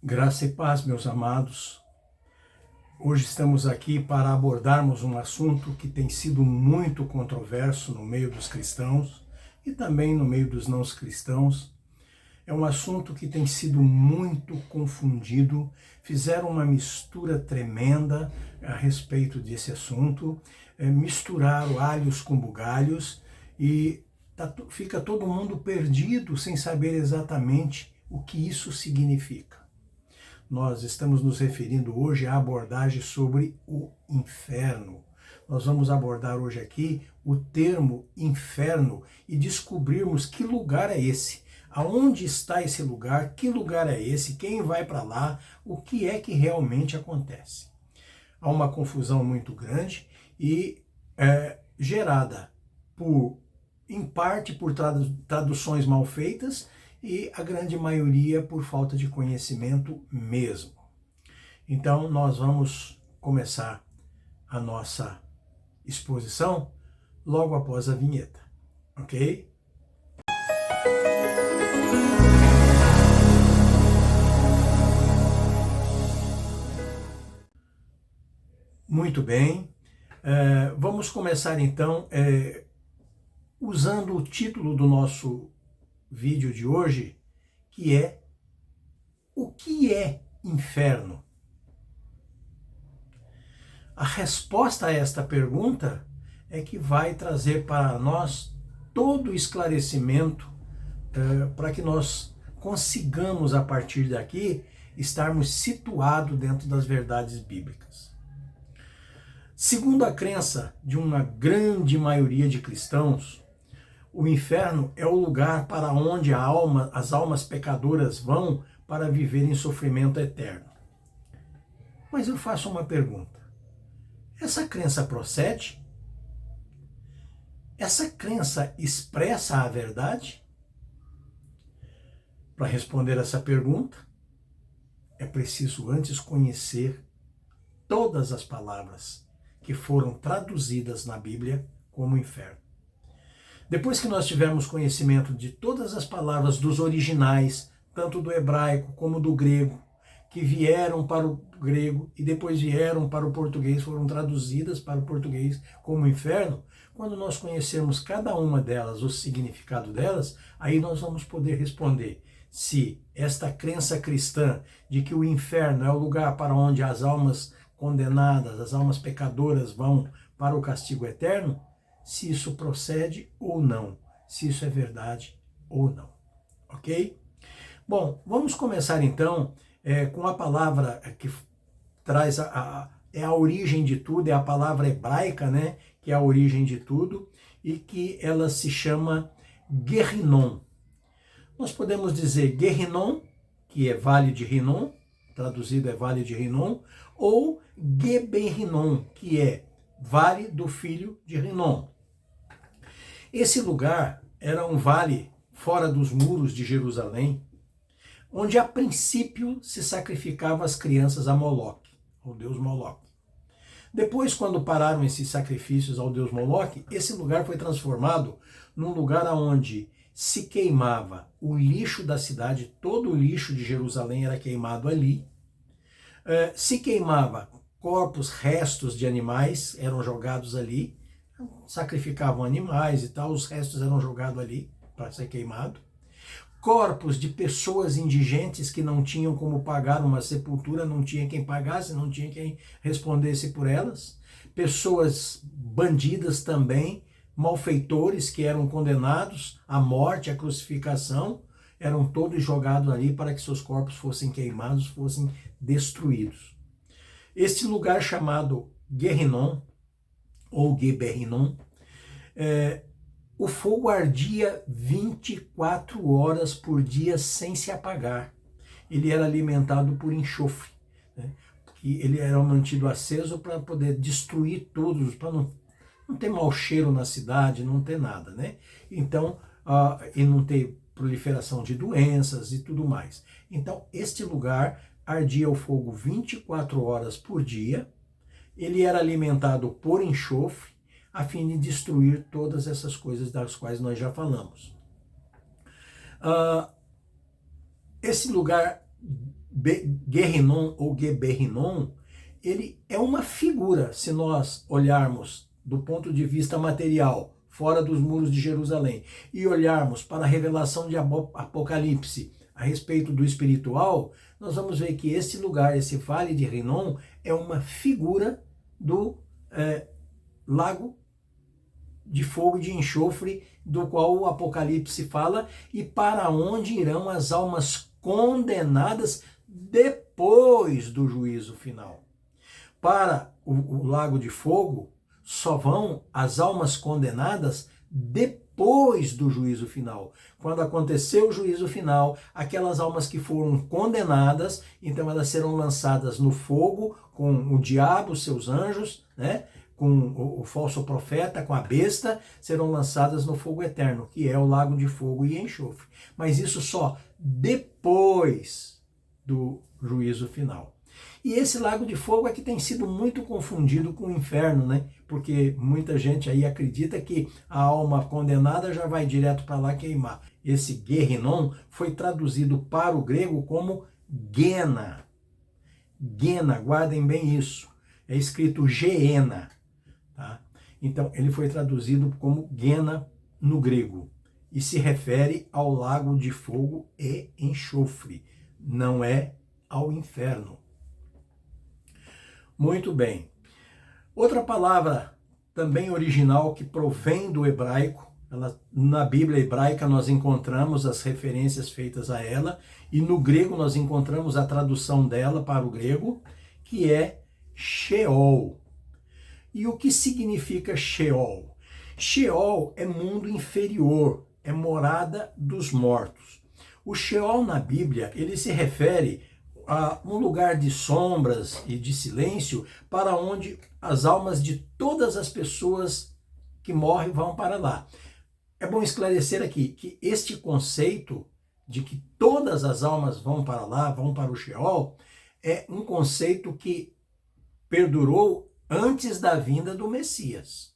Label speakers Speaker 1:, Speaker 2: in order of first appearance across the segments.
Speaker 1: Graça e paz, meus amados. Hoje estamos aqui para abordarmos um assunto que tem sido muito controverso no meio dos cristãos e também no meio dos não cristãos. É um assunto que tem sido muito confundido, fizeram uma mistura tremenda a respeito desse assunto, misturaram alhos com bugalhos e fica todo mundo perdido sem saber exatamente o que isso significa. Nós estamos nos referindo hoje à abordagem sobre o inferno. Nós vamos abordar hoje aqui o termo inferno e descobrirmos que lugar é esse, aonde está esse lugar, que lugar é esse, quem vai para lá, o que é que realmente acontece. Há uma confusão muito grande e gerada em parte por traduções mal feitas, e a grande maioria por falta de conhecimento mesmo. Então, nós vamos começar a nossa exposição logo após a vinheta, ok? Muito bem, vamos começar então usando o título do nosso vídeo de hoje, que é: o que é inferno? A resposta a esta pergunta é que vai trazer para nós todo o esclarecimento para que nós consigamos, a partir daqui, estarmos situados dentro das verdades bíblicas. Segundo a crença de uma grande maioria de cristãos, o inferno é o lugar para onde as almas pecadoras vão para viver em sofrimento eterno. Mas eu faço uma pergunta: essa crença procede? Essa crença expressa a verdade? Para responder essa pergunta, é preciso antes conhecer todas as palavras que foram traduzidas na Bíblia como inferno. Depois que nós tivermos conhecimento de todas as palavras dos originais, tanto do hebraico como do grego, que vieram para o grego e depois vieram para o português, foram traduzidas para o português como inferno, quando nós conhecermos cada uma delas, o significado delas, aí nós vamos poder responder se esta crença cristã de que o inferno é o lugar para onde as almas condenadas, as almas pecadoras vão para o castigo eterno, se isso procede ou não, se isso é verdade ou não, ok? Bom, vamos começar então com a palavra que traz a origem de tudo, é a palavra hebraica, né, que é a origem de tudo, e que ela se chama Guerrinom. Nós podemos dizer Guerrinom, que é Vale de Rinom, traduzido é Vale de Rinom, ou Geber-Rinom, que é Vale do Filho de Rinom. Esse lugar era um vale fora dos muros de Jerusalém, onde a princípio se sacrificava as crianças a Moloque, ao deus Moloque. Depois, quando pararam esses sacrifícios ao deus Moloque, esse lugar foi transformado num lugar onde se queimava o lixo da cidade, todo o lixo de Jerusalém era queimado ali, se queimava corpos, restos de animais eram jogados ali, sacrificavam animais e tal, os restos eram jogados ali para ser queimado. Corpos de pessoas indigentes que não tinham como pagar uma sepultura, não tinha quem pagasse, não tinha quem respondesse por elas. Pessoas bandidas também, malfeitores que eram condenados à morte, à crucificação, eram todos jogados ali para que seus corpos fossem queimados, fossem destruídos. Este lugar chamado Guerrinom, ou Geber-Rinom, o fogo ardia 24 horas por dia sem se apagar. Ele era alimentado por enxofre, né? E ele era mantido aceso para poder destruir todos, para não ter mau cheiro na cidade, não ter nada, né? Então, e não ter proliferação de doenças e tudo mais. Então, este lugar ardia o fogo 24 horas por dia, ele era alimentado por enxofre, a fim de destruir todas essas coisas das quais nós já falamos. Esse lugar Guerrinon ou Geberrinon, ele é uma figura, se nós olharmos do ponto de vista material, fora dos muros de Jerusalém, e olharmos para a revelação de Apocalipse a respeito do espiritual, nós vamos ver que esse lugar, esse vale de Rinom, é uma figura do lago de fogo e de enxofre, do qual o Apocalipse fala, e para onde irão as almas condenadas depois do juízo final. Para o lago de fogo, só vão as almas condenadas depois do juízo final. Quando acontecer o juízo final, aquelas almas que foram condenadas, então elas serão lançadas no fogo com o diabo, seus anjos, né? Com o falso profeta, com a besta, serão lançadas no fogo eterno, que é o lago de fogo e enxofre. Mas isso só depois do juízo final. E esse lago de fogo é que tem sido muito confundido com o inferno, né? Porque muita gente aí acredita que a alma condenada já vai direto para lá queimar. Esse Guerrinon foi traduzido para o grego como Gena. Gena, guardem bem isso. É escrito Geena. Tá? Então, ele foi traduzido como Gena no grego. E se refere ao lago de fogo e enxofre. Não é ao inferno. Muito bem. Outra palavra também original que provém do hebraico, na Bíblia hebraica nós encontramos as referências feitas a ela, e no grego nós encontramos a tradução dela para o grego, que é Sheol. E o que significa Sheol? Sheol é mundo inferior, é morada dos mortos. O Sheol na Bíblia, ele se refere a um lugar de sombras e de silêncio para onde as almas de todas as pessoas que morrem vão para lá. É bom esclarecer aqui que este conceito de que todas as almas vão para lá, vão para o Sheol, é um conceito que perdurou antes da vinda do Messias.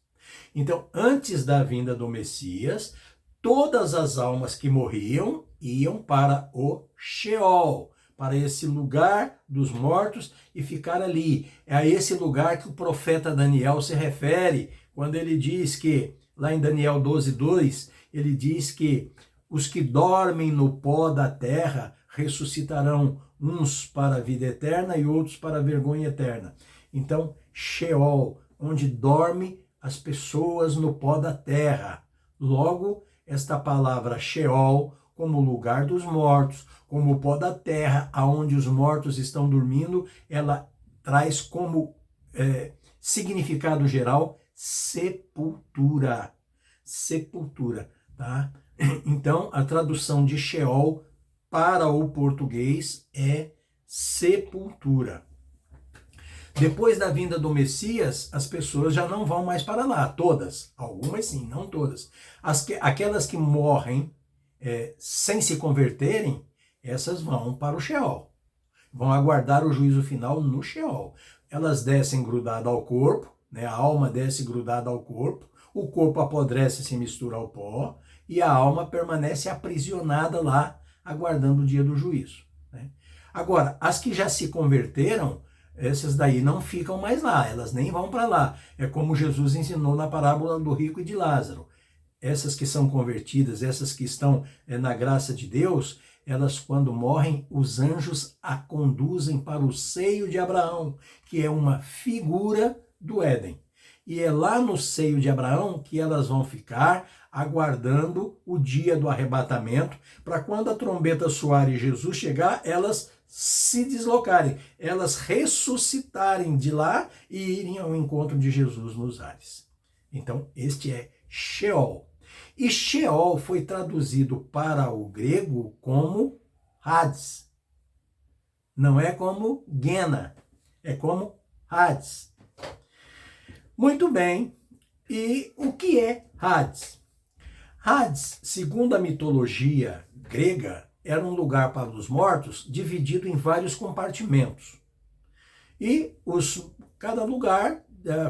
Speaker 1: Então, antes da vinda do Messias, todas as almas que morriam iam para o Sheol, para esse lugar dos mortos e ficar ali. É a esse lugar que o profeta Daniel se refere, quando ele diz que, lá em Daniel 12:2, ele diz que os que dormem no pó da terra ressuscitarão, uns para a vida eterna e outros para a vergonha eterna. Então, Sheol, onde dorme as pessoas no pó da terra. Logo, esta palavra Sheol, como lugar dos mortos, como o pó da terra, aonde os mortos estão dormindo, ela traz como significado geral sepultura. Sepultura, tá? Então, a tradução de Sheol para o português é sepultura. Depois da vinda do Messias, as pessoas já não vão mais para lá, todas. Algumas sim, não todas. Aquelas que morrem sem se converterem, essas vão para o Sheol. Vão aguardar o juízo final no Sheol. Elas descem grudadas ao corpo, né? A alma desce grudada ao corpo, o corpo apodrece e se mistura ao pó, e a alma permanece aprisionada lá, aguardando o dia do juízo, né? Agora, as que já se converteram, essas daí não ficam mais lá, elas nem vão para lá. É como Jesus ensinou na parábola do rico e de Lázaro. Essas que são convertidas, essas que estão na graça de Deus, elas quando morrem, os anjos a conduzem para o seio de Abraão, que é uma figura do Éden. E é lá no seio de Abraão que elas vão ficar aguardando o dia do arrebatamento, para quando a trombeta soar e Jesus chegar, elas se deslocarem, elas ressuscitarem de lá e irem ao encontro de Jesus nos ares. Então, este é Sheol. E Sheol foi traduzido para o grego como Hades. Não é como Gena, é como Hades. Muito bem. E o que é Hades? Hades, segundo a mitologia grega, era um lugar para os mortos dividido em vários compartimentos. E cada lugar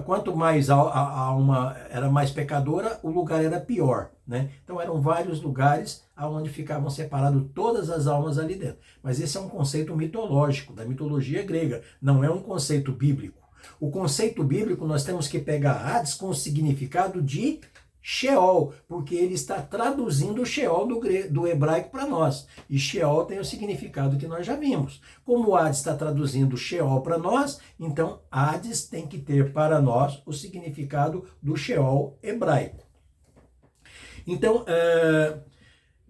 Speaker 1: quanto mais a alma era mais pecadora, o lugar era pior, né? Então eram vários lugares onde ficavam separadas todas as almas ali dentro. Mas esse é um conceito mitológico, da mitologia grega, não é um conceito bíblico. O conceito bíblico nós temos que pegar Hades com o significado de Sheol, porque ele está traduzindo o Sheol do hebraico para nós. E Sheol tem o significado que nós já vimos. Como o Hades está traduzindo Sheol para nós, então Hades tem que ter para nós o significado do Sheol hebraico. Então,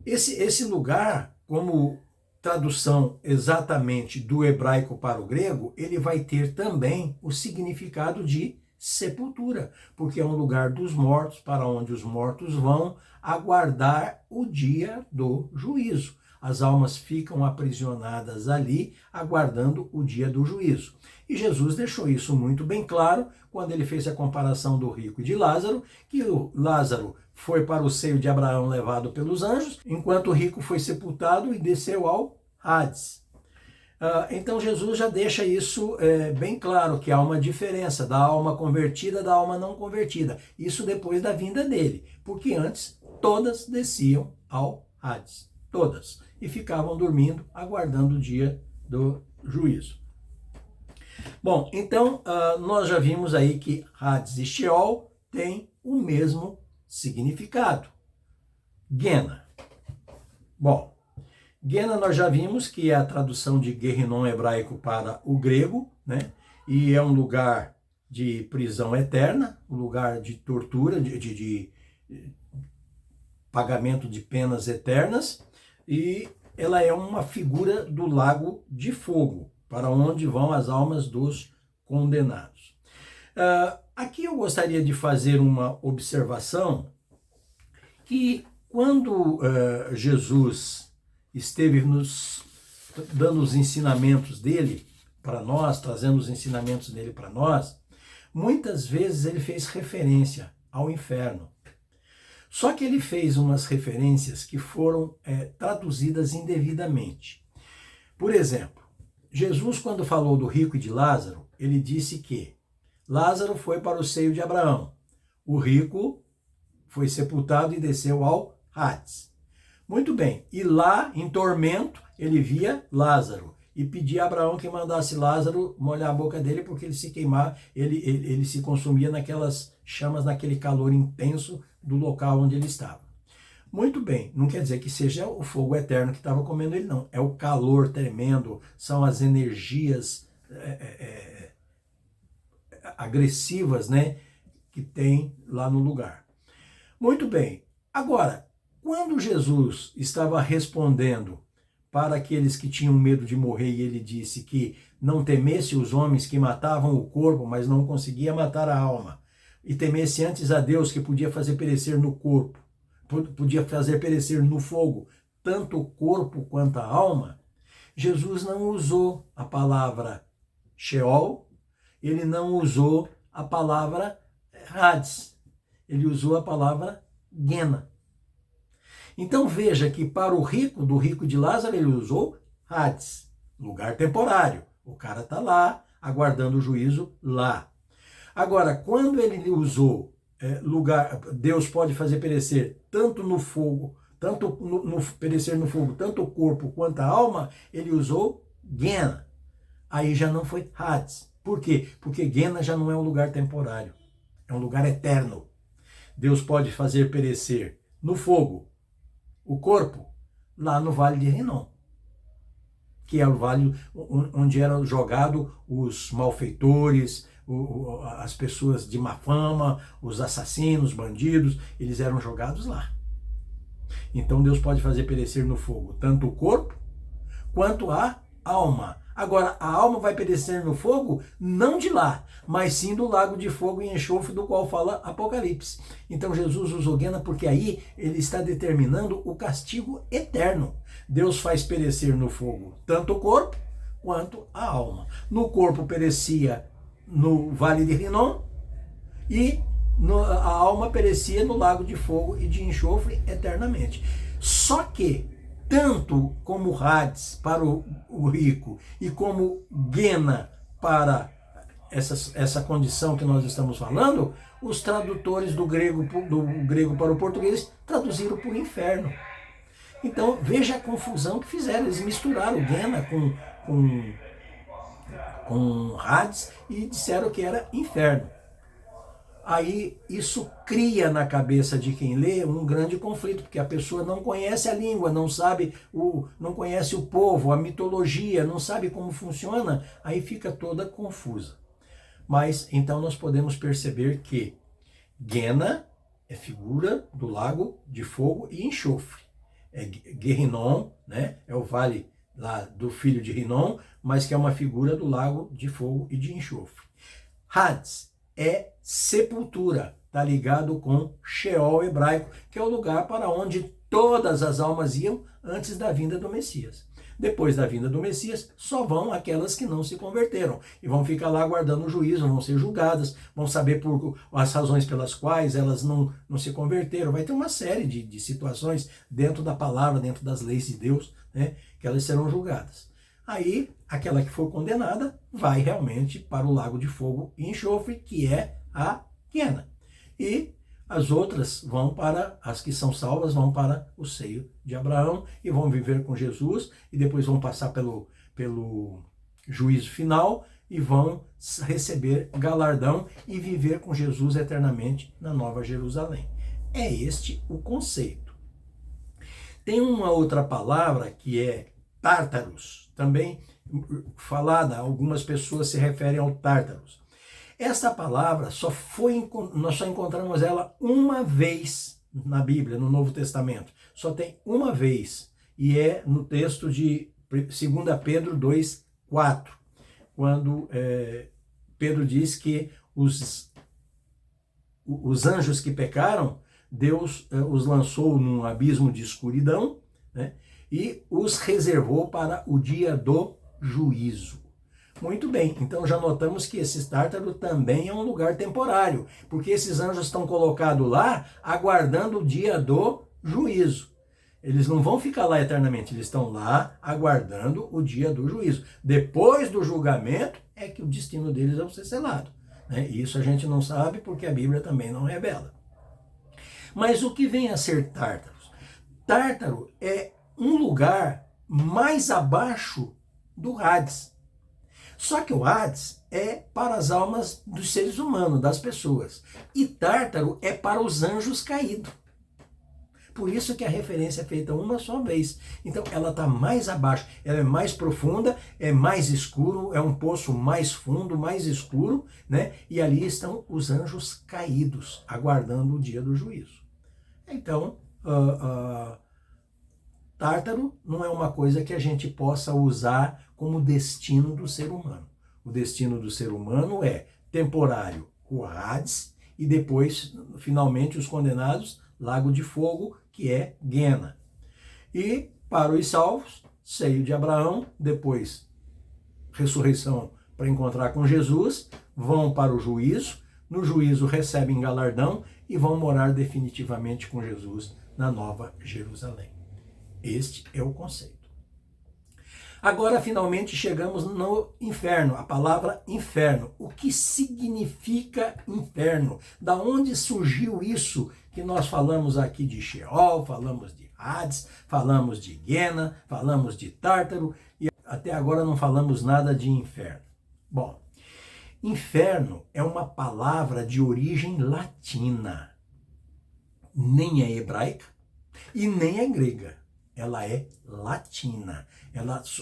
Speaker 1: esse lugar, como tradução exatamente do hebraico para o grego, ele vai ter também o significado de sepultura, porque é um lugar dos mortos, para onde os mortos vão aguardar o dia do juízo. As almas ficam aprisionadas ali, aguardando o dia do juízo. E Jesus deixou isso muito bem claro quando ele fez a comparação do rico e de Lázaro, que o Lázaro foi para o seio de Abraão levado pelos anjos, enquanto o rico foi sepultado e desceu ao Hades. Então Jesus já deixa isso bem claro, que há uma diferença da alma convertida da alma não convertida. Isso depois da vinda dele, porque antes todas desciam ao Hades, todas, e ficavam dormindo, aguardando o dia do juízo. Bom, então nós já vimos aí que Hades e Sheol têm o mesmo significado. Gena. Bom, Gena nós já vimos que é a tradução de Guerrinon hebraico para o grego, né? E é um lugar de prisão eterna, um lugar de tortura, de pagamento de penas eternas, e ela é uma figura do lago de fogo, para onde vão as almas dos condenados. Aqui eu gostaria de fazer uma observação que quando Jesus esteve nos dando os ensinamentos dele para nós, trazendo os ensinamentos dele para nós, muitas vezes ele fez referência ao inferno. Só que ele fez umas referências que foram traduzidas indevidamente. Por exemplo, Jesus, quando falou do rico e de Lázaro, ele disse que Lázaro foi para o seio de Abraão, o rico foi sepultado e desceu ao Hades. Muito bem, e lá, em tormento, ele via Lázaro e pedia a Abraão que mandasse Lázaro molhar a boca dele, porque ele se queimava, ele se consumia naquelas chamas, naquele calor intenso do local onde ele estava. Muito bem, não quer dizer que seja o fogo eterno que estava comendo ele, não. É o calor tremendo, são as energias agressivas, né, que tem lá no lugar. Muito bem, agora, quando Jesus estava respondendo para aqueles que tinham medo de morrer, e ele disse que não temesse os homens que matavam o corpo, mas não conseguia matar a alma, e temesse antes a Deus, que podia fazer perecer no corpo, podia fazer perecer no fogo, tanto o corpo quanto a alma, Jesus não usou a palavra Sheol, ele não usou a palavra Hades, ele usou a palavra Gena. Então veja que para o rico, do rico de Lázaro, ele usou Hades, lugar temporário. O cara está lá, aguardando o juízo lá. Agora, quando ele usou lugar, Deus pode fazer perecer tanto no fogo, tanto perecer no fogo, tanto o corpo quanto a alma, ele usou Gena. Aí já não foi Hades. Por quê? Porque Gena já não é um lugar temporário, é um lugar eterno. Deus pode fazer perecer no fogo o corpo lá no Vale de Rinom, que é o vale onde eram jogados os malfeitores, as pessoas de má fama, os assassinos, bandidos, eles eram jogados lá. Então Deus pode fazer perecer no fogo tanto o corpo quanto a alma. Agora, a alma vai perecer no fogo não de lá, mas sim do lago de fogo e enxofre do qual fala Apocalipse. Então Jesus usou Gena porque aí ele está determinando o castigo eterno. Deus faz perecer no fogo tanto o corpo quanto a alma. No corpo perecia no Vale de Rinom e a alma perecia no lago de fogo e de enxofre eternamente. Só que tanto como Hades para o rico e como Gena para essa condição que nós estamos falando, os tradutores do grego para o português traduziram por inferno. Então, veja a confusão que fizeram. Eles misturaram Guena com Hades e disseram que era inferno. Aí isso cria na cabeça de quem lê um grande conflito, porque a pessoa não conhece a língua, não conhece o povo, a mitologia, não sabe como funciona, aí fica toda confusa. Mas então nós podemos perceber que Guena é figura do lago de fogo e enxofre. É Guerrinom, né? É o vale lá do filho de Rinom, mas que é uma figura do lago de fogo e de enxofre. Hades é sepultura, está ligado com Sheol hebraico, que é o lugar para onde todas as almas iam antes da vinda do Messias. Depois da vinda do Messias, só vão aquelas que não se converteram e vão ficar lá aguardando o juízo, vão ser julgadas, vão saber por as razões pelas quais elas não se converteram. Vai ter uma série de situações dentro da palavra, dentro das leis de Deus, né, que elas serão julgadas. Aí, aquela que for condenada vai realmente para o lago de fogo e enxofre, que é a Guena. E as outras vão para, as que são salvas, vão para o seio de Abraão e vão viver com Jesus e depois vão passar pelo juízo final e vão receber galardão e viver com Jesus eternamente na Nova Jerusalém. É este o conceito. Tem uma outra palavra que é Tártaros, também falada, algumas pessoas se referem ao Tártaros. Essa palavra nós só encontramos ela uma vez na Bíblia, no Novo Testamento. Só tem uma vez, e é no texto de 2 Pedro 2:4, quando Pedro diz que os anjos que pecaram, Deus os lançou num abismo de escuridão, né, e os reservou para o dia do juízo. Muito bem, então já notamos que esse Tártaro também é um lugar temporário, porque esses anjos estão colocados lá aguardando o dia do juízo. Eles não vão ficar lá eternamente, eles estão lá aguardando o dia do juízo. Depois do julgamento é que o destino deles vai ser selado, né? Isso a gente não sabe porque a Bíblia também não revela. Mas o que vem a ser Tártaros? Tártaro é um lugar mais abaixo do Hades. Só que o Hades é para as almas dos seres humanos, das pessoas. E Tártaro é para os anjos caídos. Por isso que a referência é feita uma só vez. Então ela está mais abaixo, ela é mais profunda, é mais escuro, é um poço mais fundo, mais escuro, né? E ali estão os anjos caídos, aguardando o dia do juízo. Então, Tártaro não é uma coisa que a gente possa usar como destino do ser humano. O destino do ser humano é temporário, o Hades, e depois, finalmente, os condenados, lago de fogo, que é Guena. E para os salvos, seio de Abraão, depois ressurreição para encontrar com Jesus, vão para o juízo, no juízo recebem galardão e vão morar definitivamente com Jesus na Nova Jerusalém. Este é o conceito. Agora, finalmente, chegamos no inferno, a palavra inferno. O que significa inferno? Da onde surgiu isso que nós falamos aqui de Sheol, falamos de Hades, falamos de Guena, falamos de Tártaro e até agora não falamos nada de inferno. Bom, inferno é uma palavra de origem latina. Nem é hebraica e nem é grega. Ela é latina.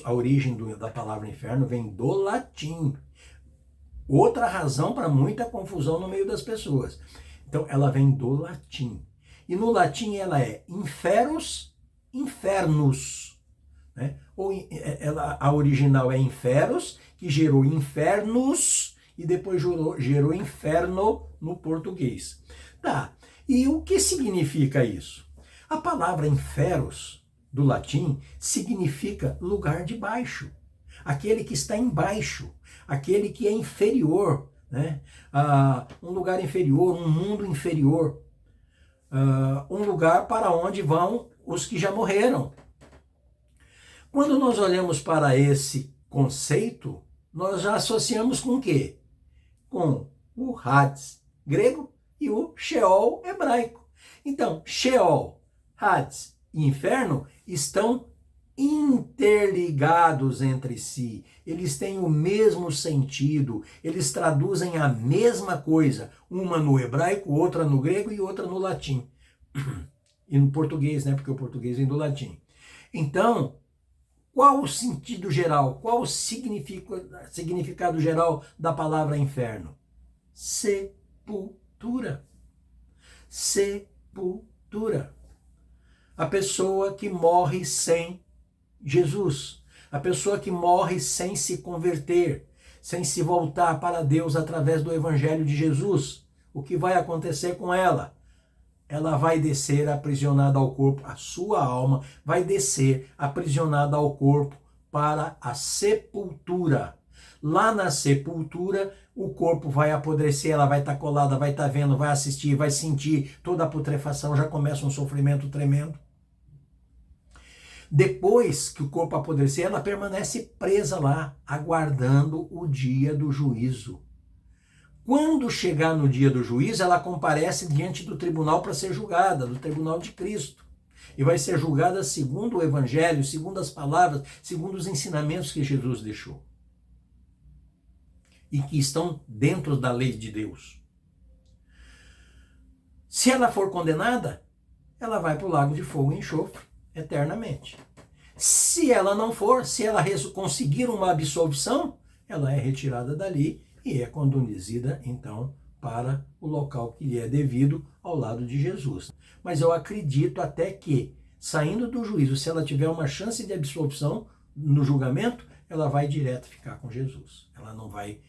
Speaker 1: A origem da palavra inferno vem do latim. Outra razão para muita confusão no meio das pessoas. Então, ela vem do latim. E no latim ela é inferos, infernus. Né? A original é inferos, que gerou infernos, e depois gerou inferno no português. Tá, e o que significa isso? A palavra inferos, do latim, significa lugar de baixo. Aquele que está embaixo, aquele que é inferior, né? Um lugar inferior, um mundo inferior. Um lugar para onde vão os que já morreram. Quando nós olhamos para esse conceito, nós já associamos com o quê? com o Hades grego e o Sheol hebraico. Então, Sheol, Hades e inferno estão interligados entre si. Eles têm o mesmo sentido, eles traduzem a mesma coisa, uma no hebraico, outra no grego e outra no latim. E no português, né? Porque o português vem do latim. Então, qual o sentido geral? Qual o significado geral da palavra inferno? Sepultura. Sepultura. A pessoa que morre sem Jesus. A pessoa que morre sem se converter, sem se voltar para Deus através do Evangelho de Jesus. O que vai acontecer com ela? Ela vai descer aprisionada ao corpo, a sua alma vai descer aprisionada ao corpo para a sepultura. Lá na sepultura, o corpo vai apodrecer, ela vai estar colada, vai estar vendo, vai assistir, vai sentir toda a putrefação, já começa um sofrimento tremendo. Depois que o corpo apodrecer, ela permanece presa lá, aguardando o dia do juízo. Quando chegar no dia do juízo, ela comparece diante do tribunal para ser julgada, do tribunal de Cristo. E vai ser julgada segundo o Evangelho, segundo as palavras, segundo os ensinamentos que Jesus deixou. E que estão dentro da lei de Deus. Se ela for condenada, ela vai para o lago de fogo e enxofre eternamente. Se ela não for, se ela conseguir uma absolvição, ela é retirada dali e é conduzida, então, para o local que lhe é devido, ao lado de Jesus. Mas eu acredito até que, saindo do juízo, se ela tiver uma chance de absolvição no julgamento, ela vai direto ficar com Jesus. Ela não vai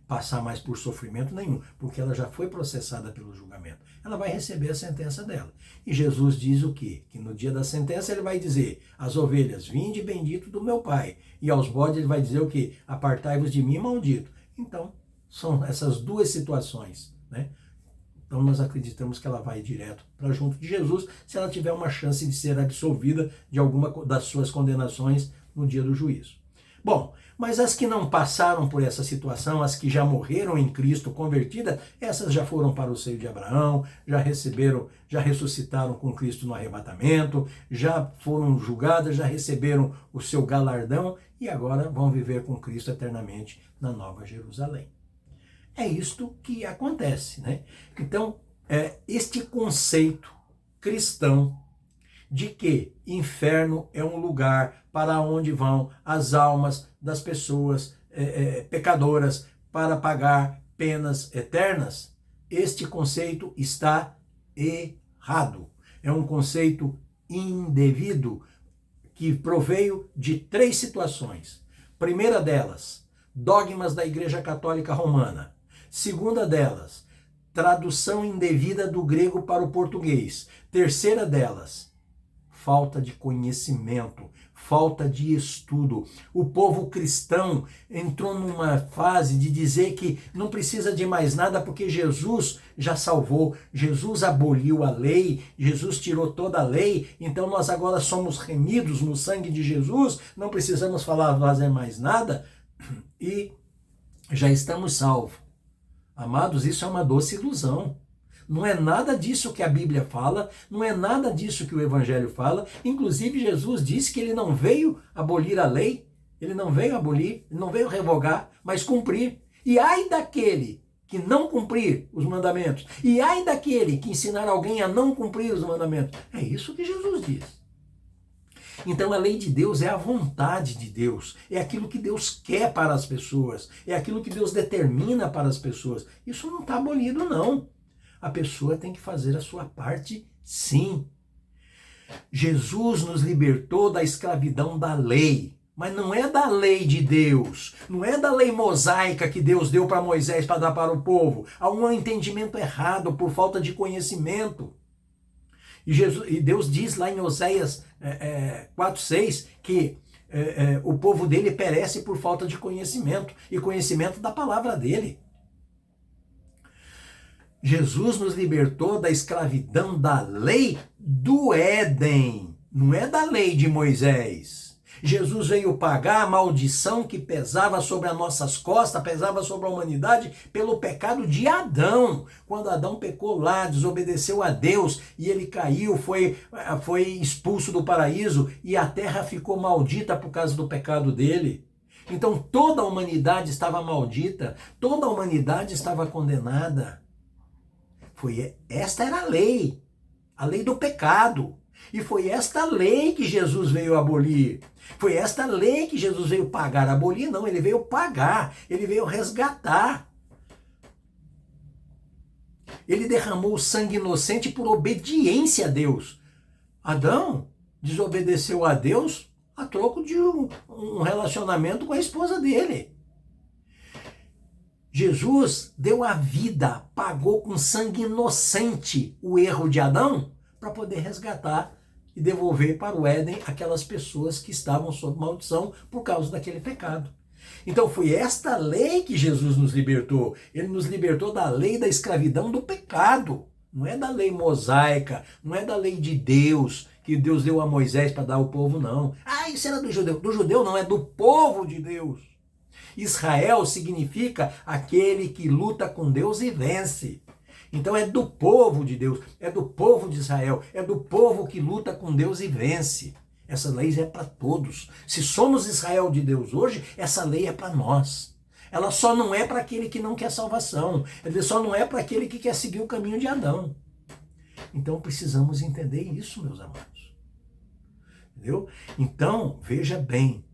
Speaker 1: passar mais por sofrimento nenhum, porque ela já foi processada pelo julgamento. Ela vai receber a sentença dela. E Jesus diz o quê? Que no dia da sentença ele vai dizer: às ovelhas, vinde bendito do meu Pai. E aos bodes ele vai dizer o quê? Apartai-vos de mim, maldito. Então, são essas duas situações, né? Então nós acreditamos que ela vai direto para junto de Jesus, se ela tiver uma chance de ser absolvida de alguma das suas condenações no dia do juízo. Bom, mas as que não passaram por essa situação, as que já morreram em Cristo convertidas, essas já foram para o seio de Abraão, já ressuscitaram com Cristo no arrebatamento, já foram julgadas, já receberam o seu galardão e agora vão viver com Cristo eternamente na Nova Jerusalém. É isto que acontece, né? Então, este conceito cristão de que inferno é um lugar para onde vão as almas das pessoas pecadoras para pagar penas eternas, este conceito está errado. É um conceito indevido que proveio de 3 situações. Primeira delas, dogmas da Igreja Católica Romana. Segunda delas, tradução indevida do grego para o português. Terceira delas, falta de conhecimento, falta de estudo. O povo cristão entrou numa fase de dizer que não precisa de mais nada porque Jesus já salvou, Jesus aboliu a lei, Jesus tirou toda a lei, então nós agora somos remidos no sangue de Jesus, não precisamos fazer mais nada e já estamos salvos. Amados, isso é uma doce ilusão. Não é nada disso que a Bíblia fala, não é nada disso que o Evangelho fala. Inclusive, Jesus disse que ele não veio abolir a lei, ele não veio abolir, ele não veio revogar, mas cumprir. E ai daquele que não cumprir os mandamentos, e ai daquele que ensinar alguém a não cumprir os mandamentos. É isso que Jesus diz. Então a lei de Deus é a vontade de Deus, é aquilo que Deus quer para as pessoas, é aquilo que Deus determina para as pessoas. Isso não está abolido, não. A pessoa tem que fazer a sua parte, sim. Jesus nos libertou da escravidão da lei, mas não é da lei de Deus, não é da lei mosaica que Deus deu para Moisés para dar para o povo. Há um entendimento errado por falta de conhecimento. E Deus diz lá em Oséias 4:6 que o povo dele perece por falta de conhecimento, e conhecimento da palavra dele. Jesus nos libertou da escravidão da lei do Éden, não é da lei de Moisés. Jesus veio pagar a maldição que pesava sobre as nossas costas, pesava sobre a humanidade pelo pecado de Adão. Quando Adão pecou lá, desobedeceu a Deus e ele caiu, foi expulso do paraíso e a terra ficou maldita por causa do pecado dele. Então toda a humanidade estava maldita, toda a humanidade estava condenada. Esta era a lei do pecado. E foi esta lei que Jesus veio abolir. Foi esta lei que Jesus veio pagar. Abolir não, ele veio pagar, ele veio resgatar. Ele derramou o sangue inocente por obediência a Deus. Adão desobedeceu a Deus a troco de um relacionamento com a esposa dele. Jesus deu a vida, pagou com sangue inocente o erro de Adão para poder resgatar e devolver para o Éden aquelas pessoas que estavam sob maldição por causa daquele pecado. Então foi esta lei que Jesus nos libertou. Ele nos libertou da lei da escravidão do pecado. Não é da lei mosaica, não é da lei de Deus, que Deus deu a Moisés para dar ao povo, não. Isso era do judeu. Do judeu não, é do povo de Deus. Israel significa aquele que luta com Deus e vence. Então é do povo de Deus, é do povo de Israel, é do povo que luta com Deus e vence. Essa lei é para todos. Se somos Israel de Deus hoje, essa lei é para nós. Ela só não é para aquele que não quer salvação. Ela só não é para aquele que quer seguir o caminho de Adão. Então precisamos entender isso, meus amados. Entendeu? Então, veja bem,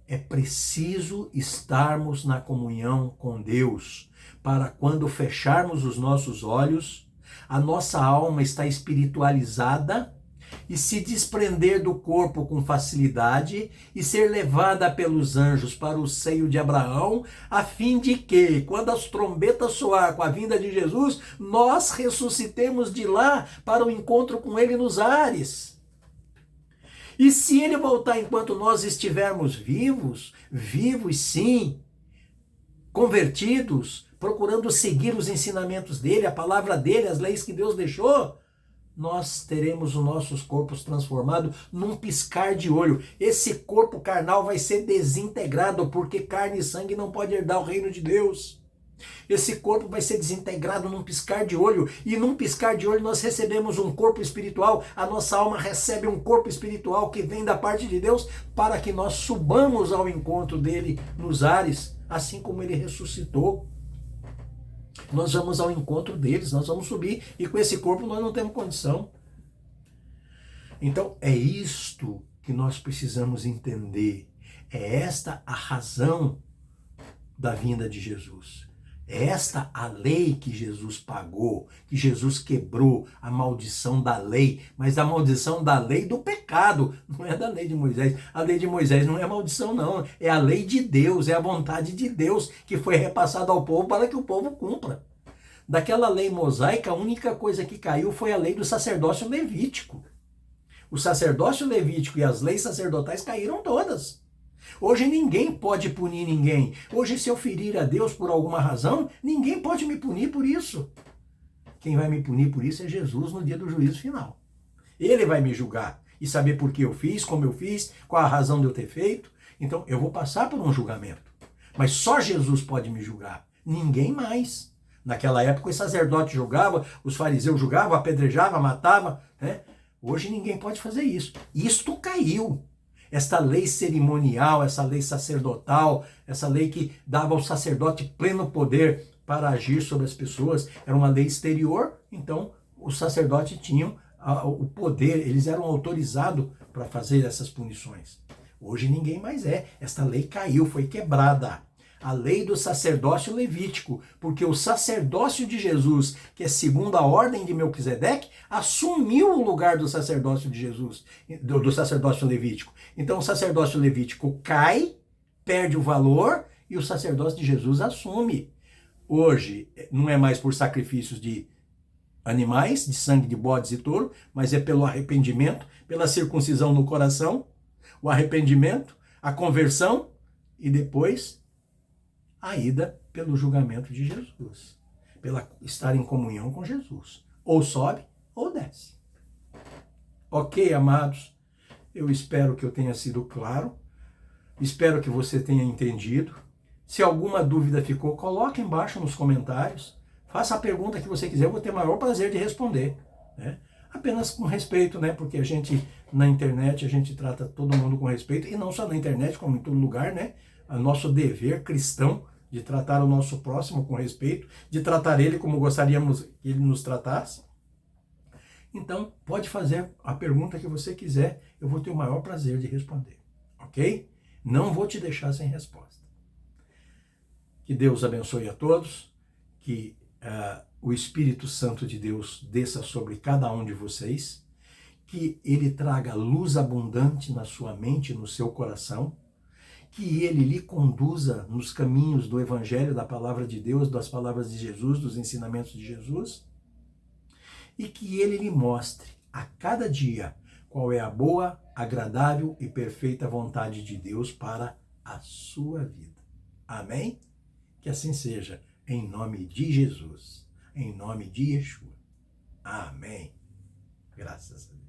Speaker 1: é preciso estarmos na comunhão com Deus, para quando fecharmos os nossos olhos, a nossa alma está espiritualizada e se desprender do corpo com facilidade e ser levada pelos anjos para o seio de Abraão, a fim de que, quando as trombetas soar com a vinda de Jesus, nós ressuscitemos de lá para o encontro com ele nos ares. E se ele voltar enquanto nós estivermos vivos sim, convertidos, procurando seguir os ensinamentos dele, a palavra dele, as leis que Deus deixou, nós teremos os nossos corpos transformados num piscar de olho. Esse corpo carnal vai ser desintegrado, porque carne e sangue não pode herdar o reino de Deus. Esse corpo vai ser desintegrado num piscar de olho, e num piscar de olho nós recebemos um corpo espiritual, a nossa alma recebe um corpo espiritual que vem da parte de Deus, para que nós subamos ao encontro dele nos ares, assim como ele ressuscitou. Nós vamos ao encontro deles, nós vamos subir, e com esse corpo nós não temos condição. Então é isto que nós precisamos entender. É esta a razão da vinda de Jesus. É esta a lei que Jesus pagou, que Jesus quebrou, a maldição da lei, mas a maldição da lei do pecado, não é da lei de Moisés. A lei de Moisés não é maldição, não. É a lei de Deus, é a vontade de Deus que foi repassada ao povo para que o povo cumpra. Daquela lei mosaica, a única coisa que caiu foi a lei do sacerdócio levítico. O sacerdócio levítico e as leis sacerdotais caíram todas. Hoje ninguém pode punir ninguém. Hoje, se eu ferir a Deus por alguma razão, ninguém pode me punir por isso. Quem vai me punir por isso é Jesus no dia do juízo final. Ele vai me julgar e saber por que eu fiz, como eu fiz, qual a razão de eu ter feito. Então, eu vou passar por um julgamento. Mas só Jesus pode me julgar, ninguém mais. Naquela época, os sacerdotes julgavam, os fariseus julgavam, apedrejavam, matavam, né? Hoje ninguém pode fazer isso. Isto caiu. Esta lei cerimonial, essa lei sacerdotal, essa lei que dava ao sacerdote pleno poder para agir sobre as pessoas, era uma lei exterior, então os sacerdotes tinham o poder, eles eram autorizados para fazer essas punições. Hoje ninguém mais é. Esta lei caiu, foi quebrada. A lei do sacerdócio levítico, porque o sacerdócio de Jesus, que é segundo a ordem de Melquisedeque, assumiu o lugar do sacerdócio de Jesus, do sacerdócio levítico. Então o sacerdócio levítico cai, perde o valor, e o sacerdócio de Jesus assume. Hoje não é mais por sacrifícios de animais, de sangue de bodes e touro, mas é pelo arrependimento, pela circuncisão no coração, o arrependimento, a conversão e depois a ida pelo julgamento de Jesus, pela estar em comunhão com Jesus. Ou sobe ou desce. Ok, amados? Eu espero que eu tenha sido claro. Espero que você tenha entendido. Se alguma dúvida ficou, coloque embaixo nos comentários. Faça a pergunta que você quiser, eu vou ter o maior prazer de responder, né? Apenas com respeito, né? Porque a gente, na internet, a gente trata todo mundo com respeito, e não só na internet, como em todo lugar, né? É nosso dever cristão de tratar o nosso próximo com respeito, de tratar ele como gostaríamos que ele nos tratasse. Então, pode fazer a pergunta que você quiser, eu vou ter o maior prazer de responder, ok? Não vou te deixar sem resposta. Que Deus abençoe a todos, que o Espírito Santo de Deus desça sobre cada um de vocês, que ele traga luz abundante na sua mente, no seu coração, que ele lhe conduza nos caminhos do Evangelho, da palavra de Deus, das palavras de Jesus, dos ensinamentos de Jesus, e que ele lhe mostre a cada dia qual é a boa, agradável e perfeita vontade de Deus para a sua vida. Amém? Que assim seja, em nome de Jesus, em nome de Yeshua. Amém. Graças a Deus.